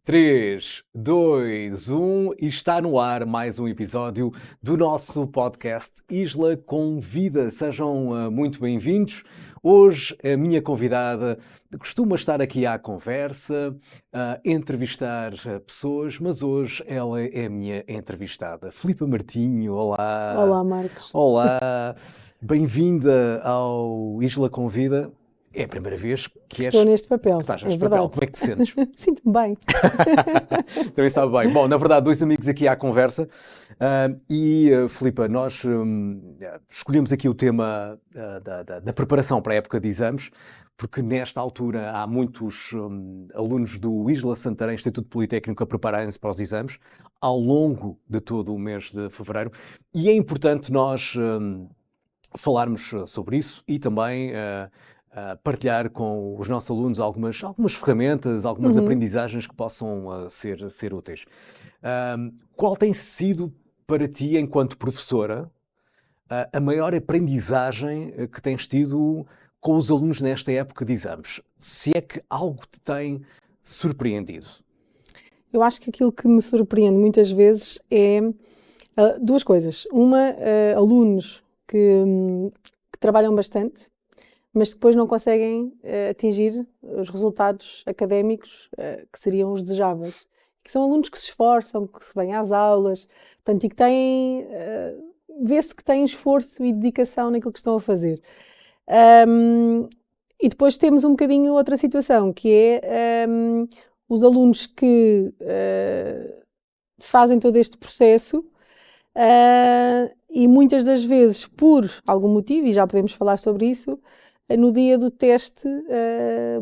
Três, dois, um, e está no ar mais um episódio do nosso podcast Isla Convida. Sejam muito bem-vindos. Hoje a minha convidada costuma estar aqui à conversa, a entrevistar pessoas, mas hoje ela é a minha entrevistada. Filipa Martinho, olá. Olá, Marcos. Olá, bem-vinda ao Isla Convida. É a primeira vez que Estou neste papel, estás é neste verdade. papel. Como é que te sentes? Sinto-me bem. Também sabe bem. Bom, na verdade, dois amigos aqui à conversa. Filipa, nós escolhemos aqui o tema da preparação para a época de exames, porque nesta altura há muitos alunos do Isla Santarém Instituto Politécnico a prepararem-se para os exames ao longo de todo o mês de fevereiro. E é importante nós falarmos sobre isso e também partilhar com os nossos alunos algumas ferramentas, algumas aprendizagens que possam ser úteis. Qual tem sido para ti, enquanto professora, a maior aprendizagem que tens tido com os alunos nesta época de exames? Se é que algo te tem surpreendido? Eu acho que aquilo que me surpreende muitas vezes é duas coisas. Uma, alunos que trabalham bastante, mas depois não conseguem atingir os resultados académicos que seriam os desejáveis. Que são alunos que se esforçam, que vêm às aulas, portanto, e que têm... vê-se que têm esforço e dedicação naquilo que estão a fazer. E depois temos um bocadinho outra situação, que é os alunos que fazem todo este processo e muitas das vezes, por algum motivo, e já podemos falar sobre isso, no dia do teste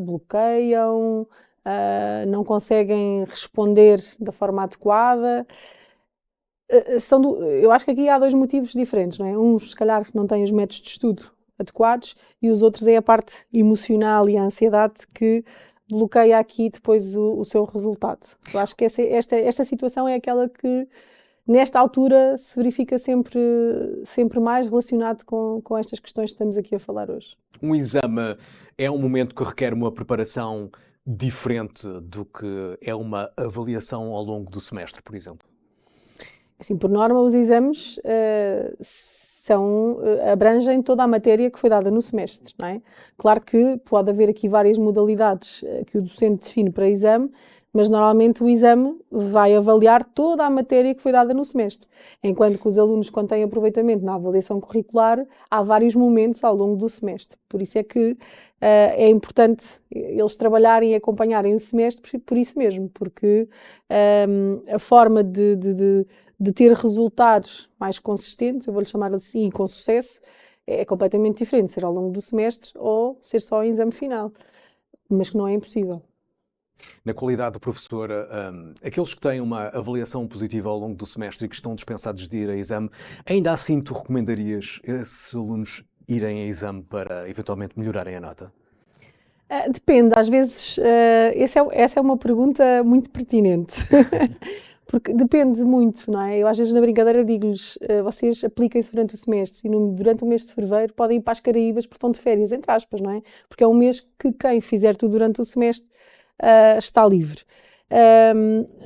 bloqueiam, não conseguem responder da forma adequada. Eu acho que aqui há dois motivos diferentes, não é? Uns, se calhar, não têm os métodos de estudo adequados e os outros é a parte emocional e a ansiedade que bloqueia aqui depois o seu resultado. Eu acho que esta situação é aquela que, nesta altura, se verifica sempre mais relacionado com estas questões que estamos aqui a falar hoje. Um exame é um momento que requer uma preparação diferente do que é uma avaliação ao longo do semestre, por exemplo? Assim, por norma, os exames abrangem toda a matéria que foi dada no semestre, não é? Claro que pode haver aqui várias modalidades que o docente define para exame, mas normalmente o exame vai avaliar toda a matéria que foi dada no semestre. Enquanto que os alunos, quando têm aproveitamento na avaliação curricular, há vários momentos ao longo do semestre. Por isso é que é importante eles trabalharem e acompanharem o semestre por isso mesmo, porque a forma de ter resultados mais consistentes, eu vou-lhe chamar assim, com sucesso, é completamente diferente ser ao longo do semestre ou ser só em exame final, mas que não é impossível. Na qualidade de professora, aqueles que têm uma avaliação positiva ao longo do semestre e que estão dispensados de ir a exame, ainda assim tu recomendarias esses alunos irem a exame para eventualmente melhorarem a nota? Depende, às vezes, essa é uma pergunta muito pertinente. Porque depende muito, não é? Eu às vezes na brincadeira digo-lhes, vocês apliquem-se durante o semestre e durante o mês de fevereiro podem ir para as Caraíbas porque estão de férias, entre aspas, não é? Porque é um mês que quem fizer tudo durante o semestre está livre.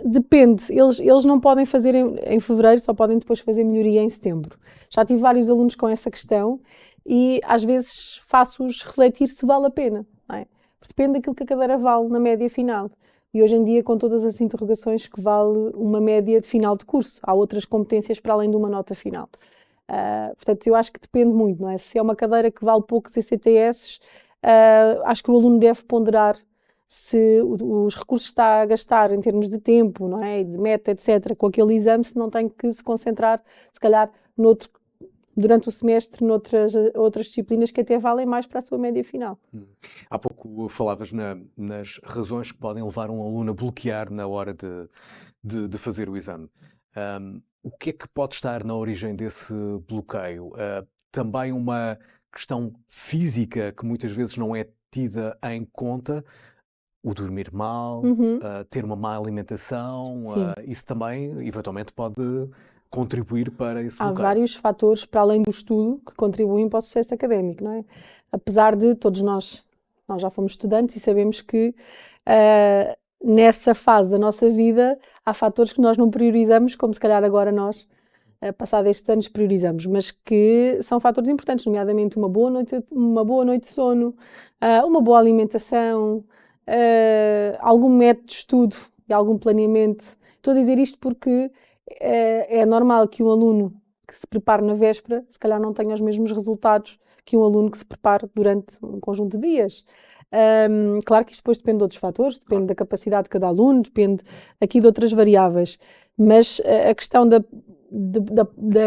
Depende, eles não podem fazer em fevereiro, só podem depois fazer melhoria em setembro. Já tive vários alunos com essa questão e às vezes faço-os refletir se vale a pena, não é? Porque depende daquilo que a cadeira vale na média final. E hoje em dia, com todas as interrogações, que vale uma média de final de curso. Há outras competências para além de uma nota final. Portanto, eu acho que depende muito, não é? Se é uma cadeira que vale poucos ECTS, acho que o aluno deve ponderar se os recursos que está a gastar em termos de tempo, não é? De meta, etc., com aquele exame, se não tem que se concentrar, se calhar, durante o semestre, outras disciplinas que até valem mais para a sua média final. Há pouco falavas nas razões que podem levar um aluno a bloquear na hora de fazer o exame. O que é que pode estar na origem desse bloqueio? Também uma questão física que muitas vezes não é tida em conta, o dormir mal, ter uma má alimentação, isso também eventualmente contribuir para esse Há bloqueio? vários fatores, para além do estudo, que contribuem para o sucesso académico, não é? Apesar de todos nós já fomos estudantes e sabemos que nessa fase da nossa vida há fatores que nós não priorizamos, como se calhar agora nós, passado estes anos, priorizamos, mas que são fatores importantes, nomeadamente uma boa noite de sono, uma boa alimentação, algum método de estudo e algum planeamento. Estou a dizer isto porque é normal que um aluno que se prepare na véspera, se calhar não tenha os mesmos resultados que um aluno que se prepare durante um conjunto de dias. Claro que isto depois depende de outros fatores, depende da capacidade de cada aluno, depende aqui de outras variáveis, mas a questão da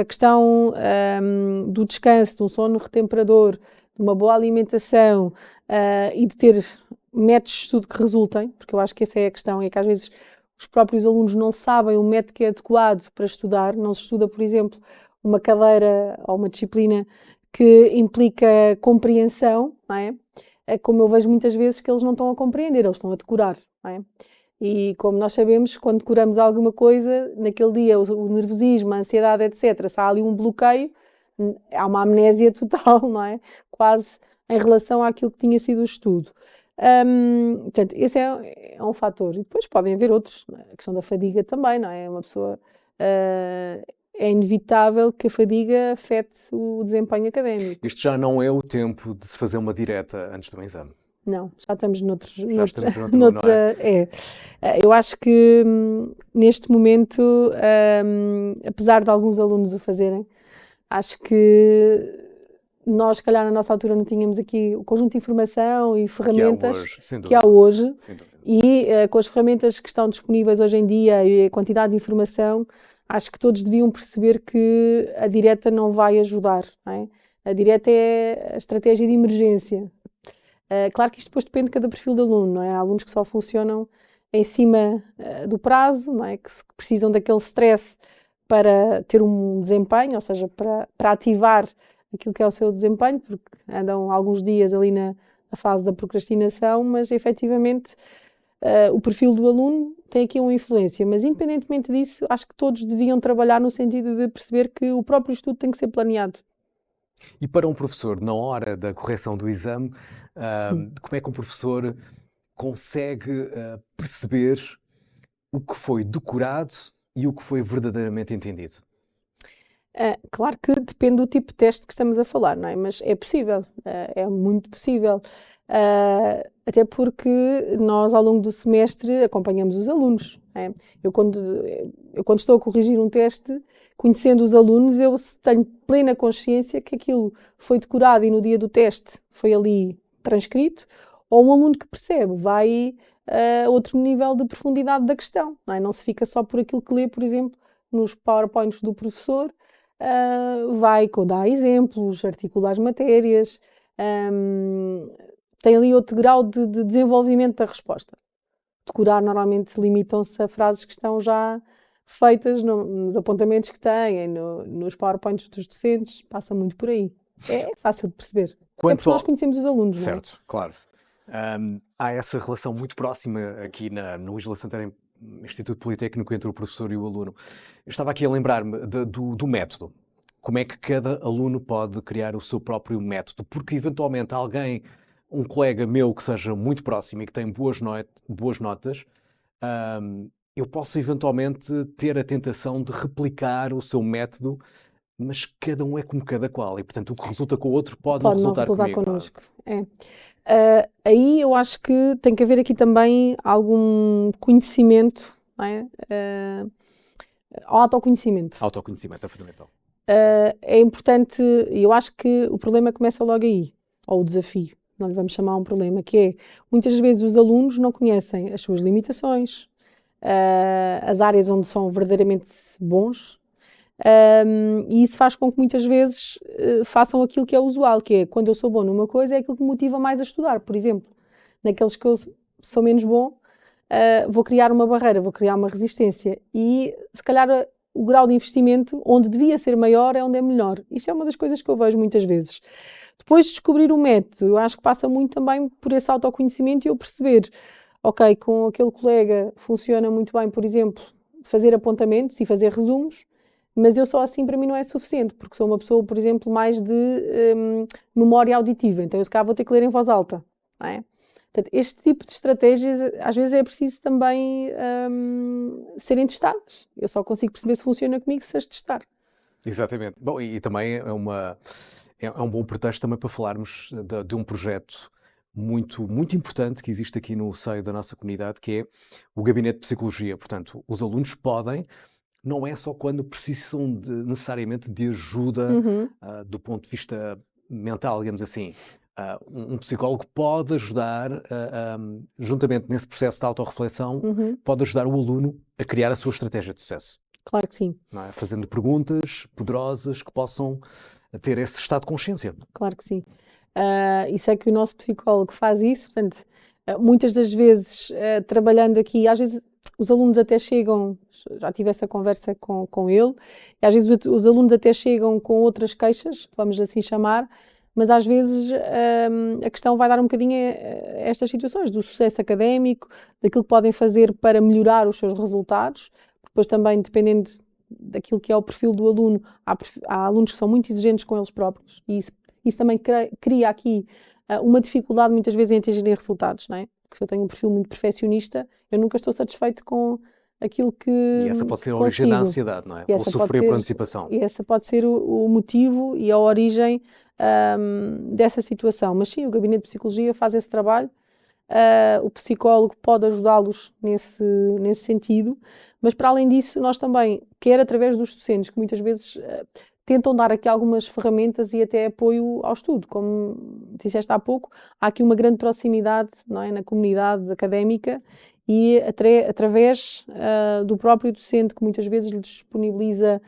questão do descanso, de um sono retemperador, de uma boa alimentação e de ter métodos de estudo que resultem, porque eu acho que essa é a questão, é que às vezes os próprios alunos não sabem o método que é adequado para estudar, não se estuda, por exemplo, uma cadeira ou uma disciplina que implica compreensão, não é? É como eu vejo muitas vezes que eles não estão a compreender, eles estão a decorar, não é? E como nós sabemos, quando decoramos alguma coisa, naquele dia o nervosismo, a ansiedade, etc., se há ali um bloqueio, há uma amnésia total, não é? Quase em relação àquilo que tinha sido o estudo. Portanto, esse é um fator. E depois podem haver outros, não é? A questão da fadiga também, não é? Uma pessoa... é inevitável que a fadiga afete o desempenho académico. Isto já não é o tempo de se fazer uma direta antes de um exame. Não, já estamos noutra, Eu acho que neste momento, apesar de alguns alunos o fazerem, acho que nós, se calhar, na nossa altura não tínhamos aqui o conjunto de informação e ferramentas que há hoje. E com as ferramentas que estão disponíveis hoje em dia e a quantidade de informação, acho que todos deviam perceber que a direta não vai ajudar, não é? A direta é a estratégia de emergência. Claro que isto depois depende de cada perfil de aluno, não é? Há alunos que só funcionam em cima do prazo, não é? Que precisam daquele stress para ter um desempenho, ou seja, para ativar aquilo que é o seu desempenho, porque andam alguns dias ali na fase da procrastinação, mas efetivamente o perfil do aluno tem aqui uma influência, mas independentemente disso, acho que todos deviam trabalhar no sentido de perceber que o próprio estudo tem que ser planeado. E para um professor, na hora da correção do exame, como é que um professor consegue perceber o que foi decorado e o que foi verdadeiramente entendido? Claro que depende do tipo de teste que estamos a falar, não é? Mas é possível, é muito possível. Até porque nós, ao longo do semestre, acompanhamos os alunos, não é? Eu quando estou a corrigir um teste, conhecendo os alunos, eu tenho plena consciência que aquilo foi decorado e no dia do teste foi ali transcrito, ou um aluno que percebe, vai a outro nível de profundidade da questão, não é? Não se fica só por aquilo que lê, por exemplo, nos PowerPoints do professor, vai dar exemplos, articula as matérias, tem ali outro grau de desenvolvimento da resposta. Decorar normalmente limitam-se a frases que estão já feitas nos apontamentos que têm, nos PowerPoints dos docentes, passa muito por aí. É fácil de perceber. Até porque nós conhecemos os alunos, não é? Certo, claro. Há essa relação muito próxima aqui no Isla Santana Instituto Politécnico entre o professor e o aluno. Eu estava aqui a lembrar-me do método. Como é que cada aluno pode criar o seu próprio método? Porque eventualmente um colega meu que seja muito próximo e que tem boas notas, eu posso eventualmente ter a tentação de replicar o seu método, mas cada um é como cada qual e, portanto, o que resulta com o outro pode não resultar comigo. Connosco. Aí eu acho que tem que haver aqui também algum conhecimento, não é? Autoconhecimento. Autoconhecimento é fundamental. É importante, e eu acho que o problema começa logo aí, ou o desafio, não lhe vamos chamar um problema, que é, muitas vezes os alunos não conhecem as suas limitações, as áreas onde são verdadeiramente bons, e isso faz com que muitas vezes façam aquilo que é usual, que é, quando eu sou bom numa coisa, é aquilo que me motiva mais a estudar. Por exemplo, naqueles que eu sou menos bom, vou criar uma barreira, vou criar uma resistência, e se calhar o grau de investimento, onde devia ser maior, é onde é melhor. Isto é uma das coisas que eu vejo muitas vezes. Depois de descobrir o método, eu acho que passa muito também por esse autoconhecimento e eu perceber, ok, com aquele colega funciona muito bem, por exemplo, fazer apontamentos e fazer resumos, mas eu só assim para mim não é suficiente, porque sou uma pessoa, por exemplo, mais de memória auditiva, então eu se calhar vou ter que ler em voz alta, não é? Portanto, este tipo de estratégias, às vezes é preciso também serem testadas. Eu só consigo perceber se funciona comigo se as testar. Exatamente. Bom, e também é um bom pretexto também para falarmos de um projeto muito, muito importante que existe aqui no seio da nossa comunidade, que é o Gabinete de Psicologia. Portanto, os alunos podem, não é só quando precisam necessariamente de ajuda Uhum, do ponto de vista mental, digamos assim. Um psicólogo pode ajudar, juntamente nesse processo de autorreflexão, uhum, pode ajudar o aluno a criar a sua estratégia de sucesso, claro que sim, não é? Fazendo perguntas poderosas que possam ter esse estado de consciência. claro que sim. E sei que o nosso psicólogo faz isso, portanto, muitas das vezes, trabalhando aqui, às vezes os alunos até chegam, já tive essa conversa com ele, e às vezes os alunos até chegam com outras queixas, vamos assim chamar, mas às vezes a questão vai dar um bocadinho a estas situações, do sucesso académico, daquilo que podem fazer para melhorar os seus resultados, depois também dependendo daquilo que é o perfil do aluno, há alunos que são muito exigentes com eles próprios, e isso também cria aqui uma dificuldade muitas vezes em atingir resultados, não é? Porque se eu tenho um perfil muito perfeccionista, eu nunca estou satisfeito com aquilo E essa pode que ser a origem da consigo. ansiedade, não é? E Ou essa pode sofrer por ser, antecipação. e essa pode ser o motivo e a origem dessa situação. Mas sim, o Gabinete de Psicologia faz esse trabalho. O psicólogo pode ajudá-los nesse sentido, mas para além disso, nós também, quer através dos docentes, que muitas vezes tentam dar aqui algumas ferramentas e até apoio ao estudo. Como disseste há pouco, há aqui uma grande proximidade, não é, na comunidade académica e através do próprio docente, que muitas vezes lhes disponibiliza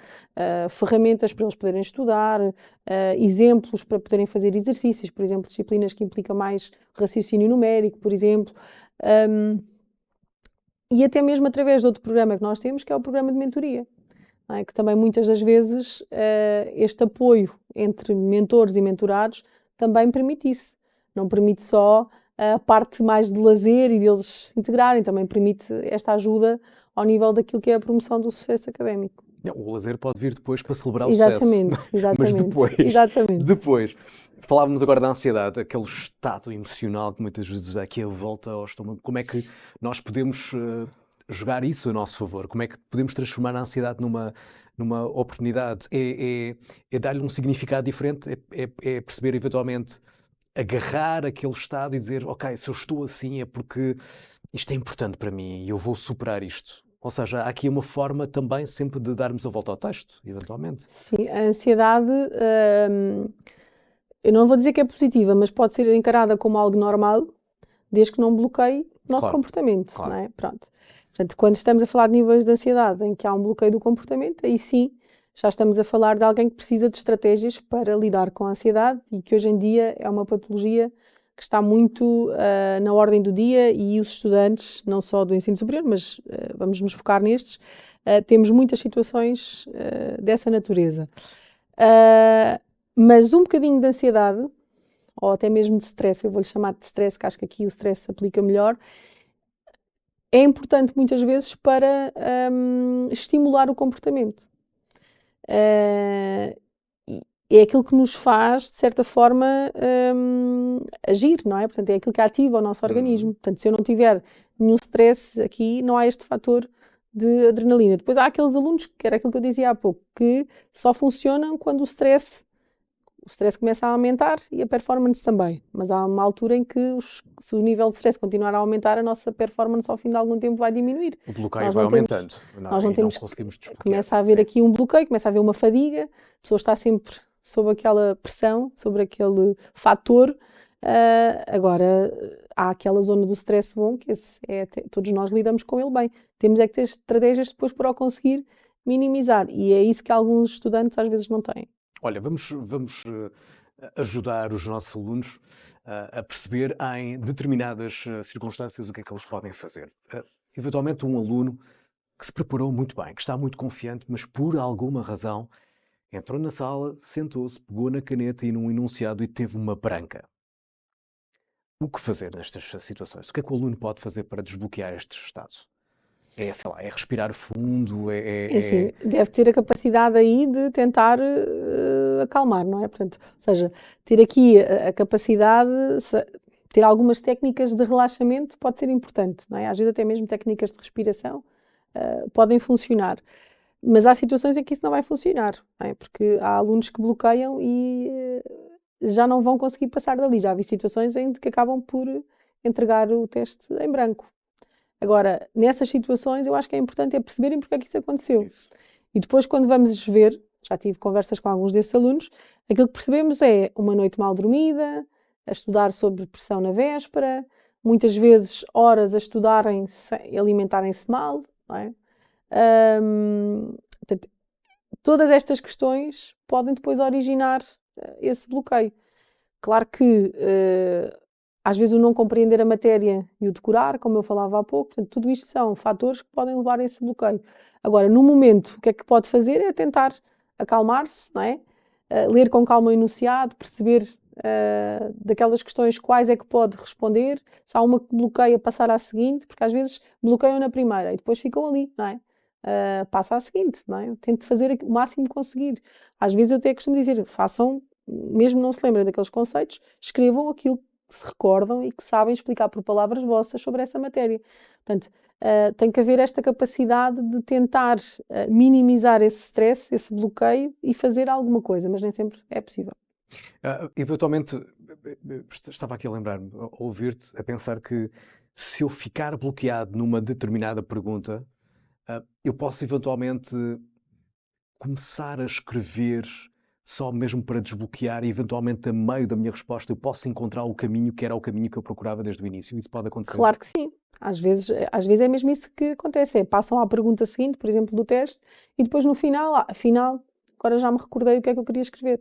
ferramentas para eles poderem estudar, exemplos para poderem fazer exercícios, por exemplo, disciplinas que implicam mais raciocínio numérico, por exemplo, e até mesmo através de outro programa que nós temos, que é o programa de mentoria, não é? Que também muitas das vezes este apoio entre mentores e mentorados também permite isso. Não permite só a parte mais de lazer e deles se integrarem, também permite esta ajuda ao nível daquilo que é a promoção do sucesso académico. Não, o lazer pode vir depois para celebrar o sucesso, Exatamente, mas exatamente, depois, exatamente. depois, falávamos agora da ansiedade, aquele estado emocional que muitas vezes dá aqui a volta ao estômago. Como é que nós podemos jogar isso a nosso favor? Como é que podemos transformar a ansiedade numa oportunidade? É dar-lhe um significado diferente? É perceber eventualmente agarrar aquele estado e dizer, ok, se eu estou assim é porque isto é importante para mim e eu vou superar isto. Ou seja, há aqui uma forma também sempre de darmos a volta ao texto, eventualmente. Sim, a ansiedade, eu não vou dizer que é positiva, mas pode ser encarada como algo normal, desde que não bloqueie o nosso Claro, comportamento, não claro. é? Pronto. Portanto, quando estamos a falar de níveis de ansiedade em que há um bloqueio do comportamento, aí sim já estamos a falar de alguém que precisa de estratégias para lidar com a ansiedade e que hoje em dia é uma patologia que está muito na ordem do dia e os estudantes, não só do ensino superior, mas vamos nos focar nestes, temos muitas situações dessa natureza. Mas um bocadinho de ansiedade, ou até mesmo de stress, eu vou-lhe chamar de stress, que acho que aqui o stress se aplica melhor, é importante muitas vezes para estimular o comportamento. É aquilo que nos faz, de certa forma, agir, não é? Portanto, é aquilo que ativa o nosso organismo. Portanto, se eu não tiver nenhum stress aqui, não há este fator de adrenalina. Depois há aqueles alunos, que era aquilo que eu dizia há pouco, que só funcionam quando o stress começa a aumentar e a performance também. Mas há uma altura em que, se o nível de stress continuar a aumentar, a nossa performance ao fim de algum tempo vai diminuir. O bloqueio Nós vai não temos, aumentando nós não e não temos, conseguimos desbloquear. começa a haver Sim. aqui um bloqueio, começa a haver uma fadiga, a pessoa está sempre sob aquela pressão, sobre aquele fator. Agora, há aquela zona do stress bom, que todos nós lidamos com ele bem. Temos é que ter estratégias depois para o conseguir minimizar. E é isso que alguns estudantes às vezes não têm. Olha, vamos ajudar os nossos alunos a perceber em determinadas circunstâncias o que é que eles podem fazer. Eventualmente um aluno que se preparou muito bem, que está muito confiante, mas por alguma razão entrou na sala, sentou-se, pegou na caneta e num enunciado e teve uma branca. O que fazer nestas situações? O que é que o aluno pode fazer para desbloquear este estado? sei lá, é respirar fundo, É assim, deve ter a capacidade aí de tentar acalmar, não é? Portanto, ou seja, ter aqui a capacidade, ter algumas técnicas de relaxamento pode ser importante, não é? Às vezes até mesmo técnicas de respiração podem funcionar. Mas há situações em que isso não vai funcionar, não é? Porque há alunos que bloqueiam e já não vão conseguir passar dali. Já vi situações em que acabam por entregar o teste em branco. Agora, nessas situações, eu acho que é importante perceberem porque é que isso aconteceu. isso. E depois, quando vamos ver, já tive conversas com alguns desses alunos, aquilo que percebemos é uma noite mal dormida, a estudar sobre pressão na véspera, muitas vezes horas a estudarem, alimentarem-se mal, não é? Portanto, todas estas questões podem depois originar esse bloqueio. Claro que às vezes o não compreender a matéria e o decorar, como eu falava há pouco, portanto, tudo isto são fatores que podem levar a esse bloqueio. Agora, no momento, o que é que pode fazer é tentar acalmar-se, não é? Ler com calma o enunciado, perceber daquelas questões quais é que pode responder, se há uma que bloqueia, passar à seguinte, porque às vezes bloqueiam na primeira e depois ficam ali, não é? Passa à seguinte, não é? Tente fazer o máximo que conseguir. Às vezes eu até costumo dizer, façam, mesmo não se lembrem daqueles conceitos, escrevam aquilo que se recordam e que sabem explicar por palavras vossas sobre essa matéria. Portanto, tem que haver esta capacidade de tentar minimizar esse stress, esse bloqueio e fazer alguma coisa, mas nem sempre é possível. Eventualmente, estava aqui a lembrar-me, a ouvir-te, a pensar que se eu ficar bloqueado numa determinada pergunta, eu posso eventualmente começar a escrever só mesmo para desbloquear e eventualmente a meio da minha resposta eu posso encontrar o caminho que era o caminho que eu procurava desde o início. Isso pode acontecer? Claro que sim. Às vezes é mesmo isso que acontece. Passam à pergunta seguinte, por exemplo, do teste, e depois no final, afinal, agora já me recordei o que é que eu queria escrever.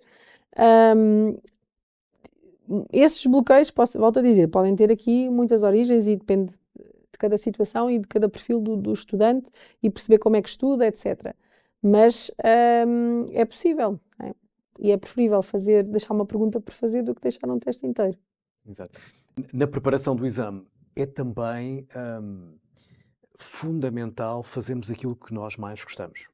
Esses bloqueios, volto a dizer, podem ter aqui muitas origens e depende de cada situação e de cada perfil do estudante e perceber como é que estuda, etc. Mas é possível, não é? E é preferível deixar uma pergunta por fazer do que deixar um teste inteiro. Exato. Na preparação do exame, é também fundamental fazermos aquilo que nós mais gostamos.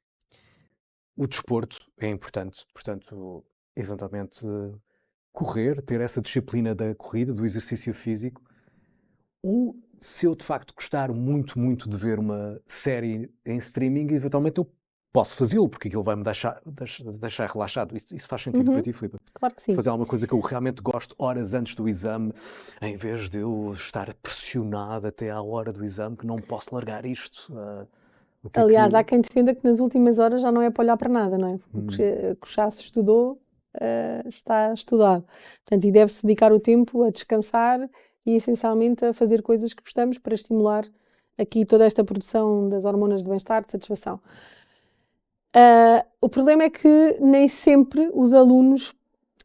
O desporto é importante, portanto, eventualmente correr, ter essa disciplina da corrida, do exercício físico. Ou se eu de facto gostar muito, muito de ver uma série em streaming, eventualmente eu posso fazê-lo, porque aquilo vai-me deixar relaxado. Isso faz sentido para ti, Filipe? Claro que sim. Fazer alguma coisa que eu realmente gosto horas antes do exame, em vez de eu estar pressionado até à hora do exame, que não posso largar isto. Aliás, há quem defenda que nas últimas horas já não é para olhar para nada, não é? O que já se estudou, está estudado. Portanto, e deve-se dedicar o tempo a descansar e essencialmente a fazer coisas que gostamos para estimular aqui toda esta produção das hormonas de bem-estar, de satisfação. O problema é que nem sempre os alunos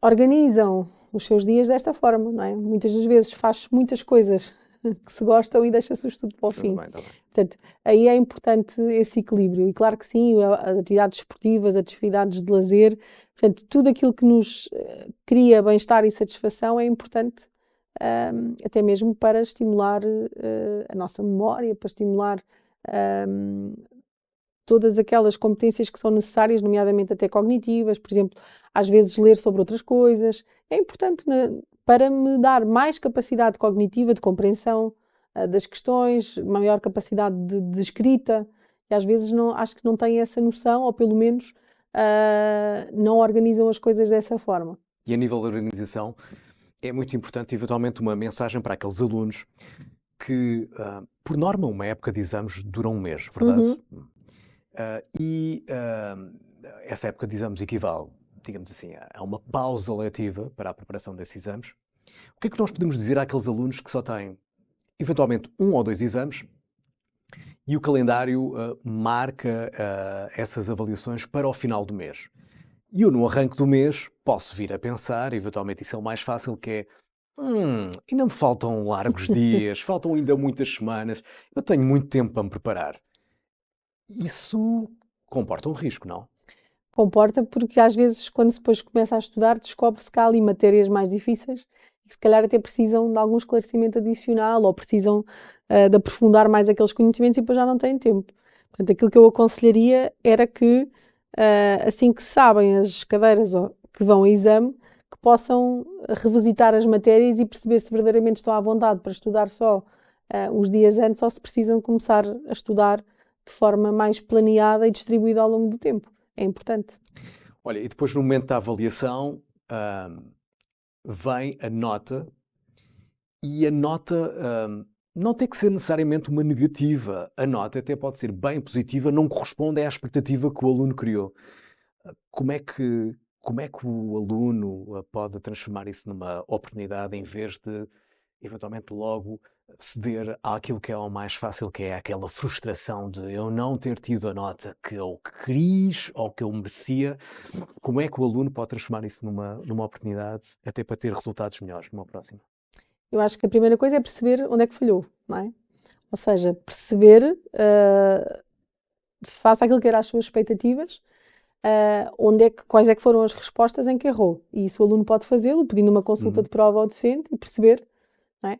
organizam os seus dias desta forma, não é? Muitas das vezes faz muitas coisas que se gostam e deixa-se o estudo para o fim. Tá bem. Portanto, aí é importante esse equilíbrio. E claro que sim, as atividades esportivas, as atividades de lazer, portanto, tudo aquilo que nos cria bem-estar e satisfação é importante, até mesmo para estimular a nossa memória, para estimular todas aquelas competências que são necessárias, nomeadamente até cognitivas, por exemplo, às vezes ler sobre outras coisas. É importante para me dar mais capacidade cognitiva de compreensão das questões, maior capacidade de escrita. E às vezes acho que não têm essa noção, ou pelo menos não organizam as coisas dessa forma. E a nível da organização, é muito importante, eventualmente, uma mensagem para aqueles alunos que, por norma, uma época de exames dura um mês, verdade? Essa época de exames equivale, digamos assim, a uma pausa letiva para a preparação desses exames. O que é que nós podemos dizer àqueles alunos que só têm, eventualmente, 1 ou 2 exames e o calendário marca essas avaliações para o final do mês? E eu, no arranque do mês, posso vir a pensar, eventualmente isso é o mais fácil, que é ainda me faltam largos dias, faltam ainda muitas semanas, eu tenho muito tempo para me preparar. Isso comporta um risco, não? Comporta, porque às vezes, quando se depois começa a estudar, descobre-se que há ali matérias mais difíceis e que se calhar até precisam de algum esclarecimento adicional ou precisam de aprofundar mais aqueles conhecimentos e depois já não têm tempo. Portanto, aquilo que eu aconselharia era que, assim que sabem as cadeiras que vão a exame, que possam revisitar as matérias e perceber se verdadeiramente estão à vontade para estudar só uns dias antes ou se precisam começar a estudar de forma mais planeada e distribuída ao longo do tempo. É importante. Olha, e depois no momento da avaliação, vem a nota, e a nota não tem que ser necessariamente uma negativa. A nota até pode ser bem positiva, não corresponde à expectativa que o aluno criou. Como é que o aluno pode transformar isso numa oportunidade em vez de, eventualmente, logo ceder àquilo que é o mais fácil, que é aquela frustração de eu não ter tido a nota que eu quis ou que eu merecia? Como é que o aluno pode transformar isso numa oportunidade até para ter resultados melhores numa próxima? Eu acho que a primeira coisa é perceber onde é que falhou, não é? Ou seja, perceber, face àquilo que eram as suas expectativas, quais é que foram as respostas em que errou. E isso o aluno pode fazê-lo, pedindo uma consulta de prova ao docente e perceber, não é?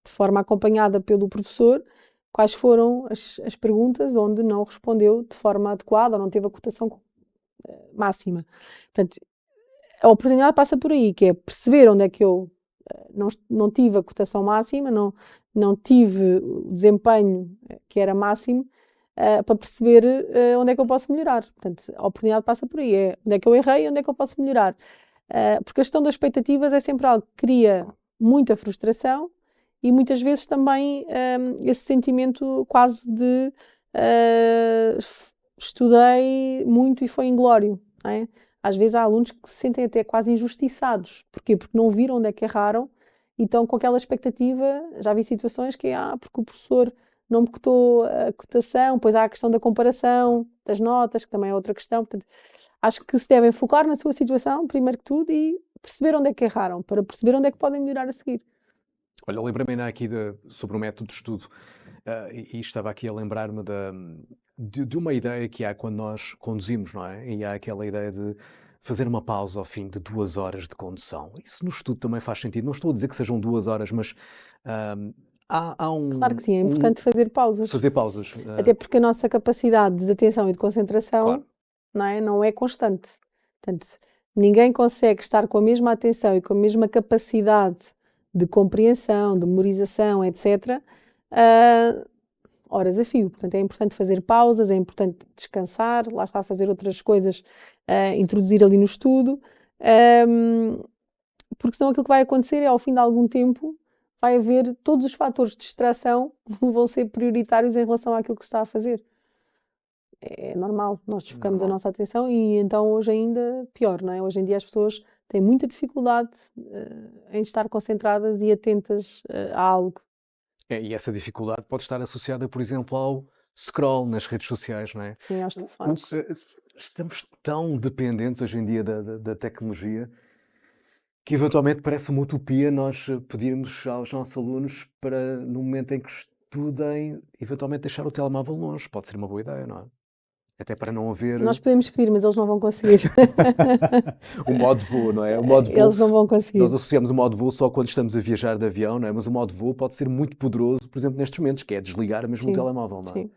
De forma acompanhada pelo professor, quais foram as perguntas onde não respondeu de forma adequada ou não teve a cotação máxima. Portanto, a oportunidade passa por aí, que é perceber onde é que eu não tive a cotação máxima, não tive o desempenho que era máximo, para perceber onde é que eu posso melhorar. Portanto, a oportunidade passa por aí, é onde é que eu errei e onde é que eu posso melhorar. Porque a gestão das expectativas é sempre algo que cria muita frustração e muitas vezes também esse sentimento quase de estudei muito e foi inglório, não é? Às vezes há alunos que se sentem até quase injustiçados. Porquê? Porque não viram onde é que erraram e estão com aquela expectativa. Já vi situações que porque o professor não me cotou a cotação, depois há a questão da comparação, das notas, que também é outra questão. Portanto, acho que se devem focar na sua situação, primeiro que tudo, e perceber onde é que erraram, para perceber onde é que podem melhorar a seguir. Olha, lembrei-me aqui sobre o método de estudo, e estava aqui a lembrar-me de uma ideia que há quando nós conduzimos, não é? E há aquela ideia de fazer uma pausa ao fim de 2 horas de condução. Isso no estudo também faz sentido. Não estou a dizer que sejam 2 horas, mas há Claro que sim, é importante fazer pausas. fazer pausas. Até porque a nossa capacidade de atenção e de concentração, Claro. não é constante. Portanto, ninguém consegue estar com a mesma atenção e com a mesma capacidade de compreensão, de memorização, etc., horas a fio. Portanto, é importante fazer pausas, é importante descansar, lá está a fazer outras coisas, introduzir ali no estudo, porque senão aquilo que vai acontecer é, ao fim de algum tempo, vai haver todos os fatores de distração vão ser prioritários em relação àquilo que se está a fazer. É normal, nós desfocamos a nossa atenção e então hoje ainda pior, não é? Hoje em dia as pessoas têm muita dificuldade em estar concentradas e atentas a algo. E essa dificuldade pode estar associada, por exemplo, ao scroll nas redes sociais, não é? Sim, aos telefones. Estamos tão dependentes hoje em dia da tecnologia que eventualmente parece uma utopia nós pedirmos aos nossos alunos para, no momento em que estudem, eventualmente deixar o telemóvel longe. Pode ser uma boa ideia, não é? Até para não haver Nós podemos pedir, mas eles não vão conseguir. o modo voo, não é? O modo voo, Eles não vão conseguir. nós associamos o modo voo só quando estamos a viajar de avião, não é? Mas o modo voo pode ser muito poderoso, por exemplo, nestes momentos, que é desligar mesmo o Sim, telemóvel, não é? sim.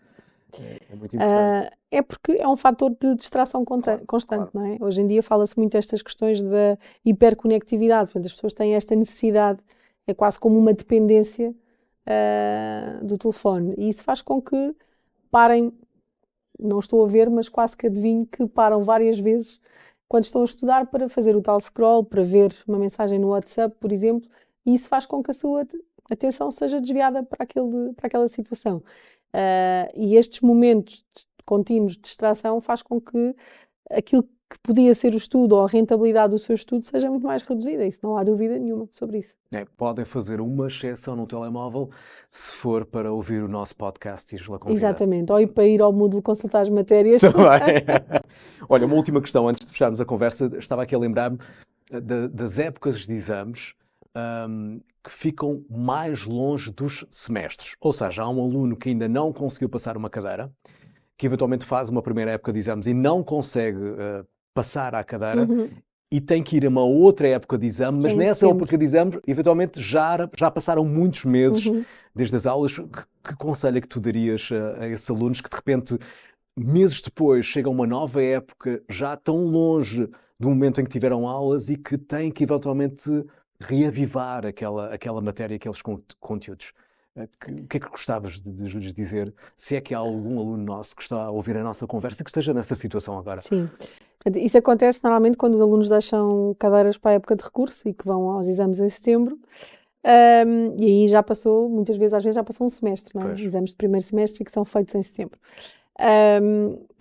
É muito importante. É porque é um fator de distração constante, claro. não é? Hoje em dia fala-se muito destas questões da hiperconectividade, portanto as pessoas têm esta necessidade, é quase como uma dependência do telefone e isso faz com que parem, não estou a ver, mas quase que adivinho que param várias vezes quando estão a estudar para fazer o tal scroll, para ver uma mensagem no WhatsApp, por exemplo, e isso faz com que a sua atenção seja desviada para aquela situação. E estes momentos contínuos de distração faz com que aquilo que podia ser o estudo ou a rentabilidade do seu estudo seja muito mais reduzida, isso não há dúvida nenhuma sobre isso. Podem fazer uma exceção no telemóvel se for para ouvir o nosso podcast Isla Convida. Exatamente, ou para ir ao Moodle consultar as matérias. Também. Olha, uma última questão antes de fecharmos a conversa. Estava aqui a lembrar-me das épocas de exames que ficam mais longe dos semestres. Ou seja, há um aluno que ainda não conseguiu passar uma cadeira, que eventualmente faz uma primeira época de exames e não consegue passar à cadeira, e tem que ir a uma outra época de exame, mas em nessa setembro. época de exame, eventualmente já passaram muitos meses Uhum. desde as aulas. Que conselho é que tu darias a esses alunos que de repente, meses depois, chegam a uma nova época, já tão longe do momento em que tiveram aulas e que têm que eventualmente reavivar aquela matéria, aqueles conteúdos? O que é que gostavas de lhes dizer, se é que há algum aluno nosso que está a ouvir a nossa conversa e que esteja nessa situação agora? Sim. Portanto, isso acontece normalmente quando os alunos deixam cadeiras para a época de recurso e que vão aos exames em setembro. E aí já passou, muitas vezes, às vezes já passou um semestre, não é? Pois. Exames de primeiro semestre que são feitos em setembro.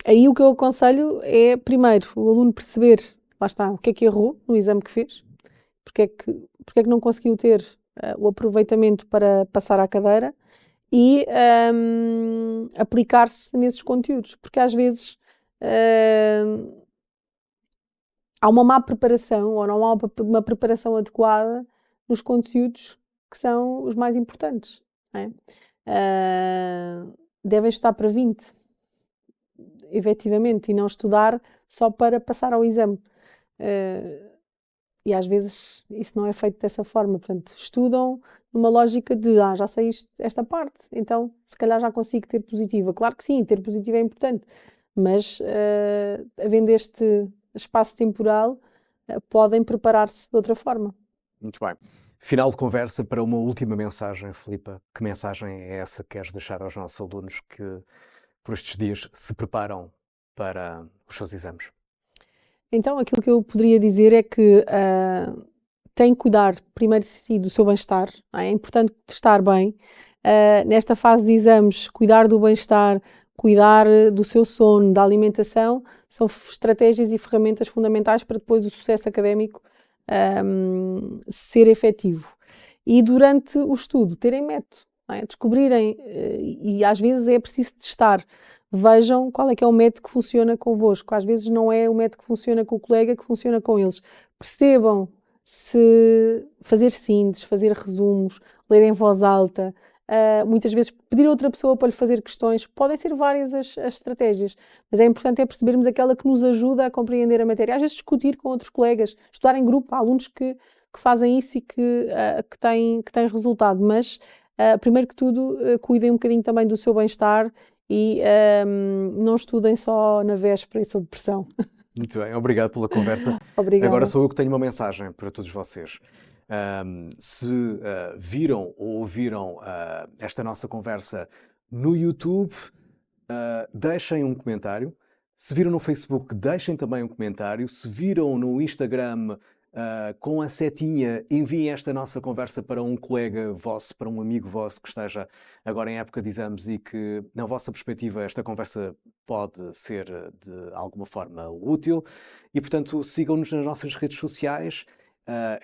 Aí o que eu aconselho é, primeiro, o aluno perceber, lá está, o que é que errou no exame que fez, porque é que não conseguiu ter o aproveitamento para passar à cadeira e aplicar-se nesses conteúdos, porque às vezes há uma má preparação ou não há uma preparação adequada nos conteúdos que são os mais importantes, não é? Devem estar para 20, efetivamente, e não estudar só para passar ao exame. E às vezes isso não é feito dessa forma, portanto, estudam numa lógica de, já sei esta parte, então se calhar já consigo ter positiva. Claro que sim, ter positiva é importante, mas havendo este espaço temporal, podem preparar-se de outra forma. Muito bem. Final de conversa para uma última mensagem, Filipa. Que mensagem é essa que queres deixar aos nossos alunos que por estes dias se preparam para os seus exames? Então, aquilo que eu poderia dizer é que tem que cuidar primeiro de si, do seu bem-estar. É importante estar bem. Nesta fase de exames, cuidar do bem-estar, cuidar do seu sono, da alimentação, são estratégias e ferramentas fundamentais para depois o sucesso académico ser efetivo. E durante o estudo, terem método, descobrirem, e às vezes é preciso testar. Vejam qual é que é o método que funciona convosco. Às vezes não é o método que funciona com o colega que funciona com eles. Percebam se fazer sínteses, fazer resumos, ler em voz alta, muitas vezes pedir a outra pessoa para lhe fazer questões. Podem ser várias as estratégias, mas é importante percebermos aquela que nos ajuda a compreender a matéria. Às vezes discutir com outros colegas, estudar em grupo. Há alunos que fazem isso e que têm resultado, mas primeiro que tudo cuidem um bocadinho também do seu bem-estar e não estudem só na véspera e sob pressão. Muito bem, obrigado pela conversa. Obrigada. Agora sou eu que tenho uma mensagem para todos vocês. Se viram ou ouviram esta nossa conversa no YouTube, deixem um comentário. Se viram no Facebook, deixem também um comentário. Se viram no Instagram, com a setinha, enviem esta nossa conversa para um colega vosso, para um amigo vosso que esteja agora em época de exames e que, na vossa perspectiva, esta conversa pode ser de alguma forma útil. E, portanto, sigam-nos nas nossas redes sociais,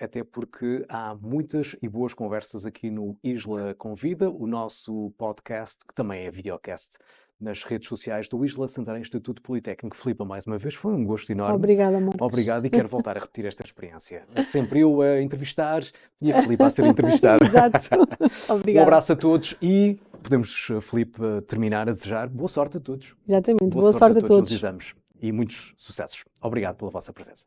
até porque há muitas e boas conversas aqui no Isla Convida, o nosso podcast, que também é videocast, nas redes sociais do Isla Santarém Instituto Politécnico. Filipa, mais uma vez, foi um gosto enorme. Obrigada, Marcos. Obrigado, e quero voltar a repetir esta experiência. É sempre eu a entrevistar e a Filipa a ser entrevistada. Exato. Obrigada. Um abraço a todos e podemos, Filipe, terminar a desejar boa sorte a todos. Exatamente, boa sorte a todos nos exames e muitos sucessos. Obrigado pela vossa presença.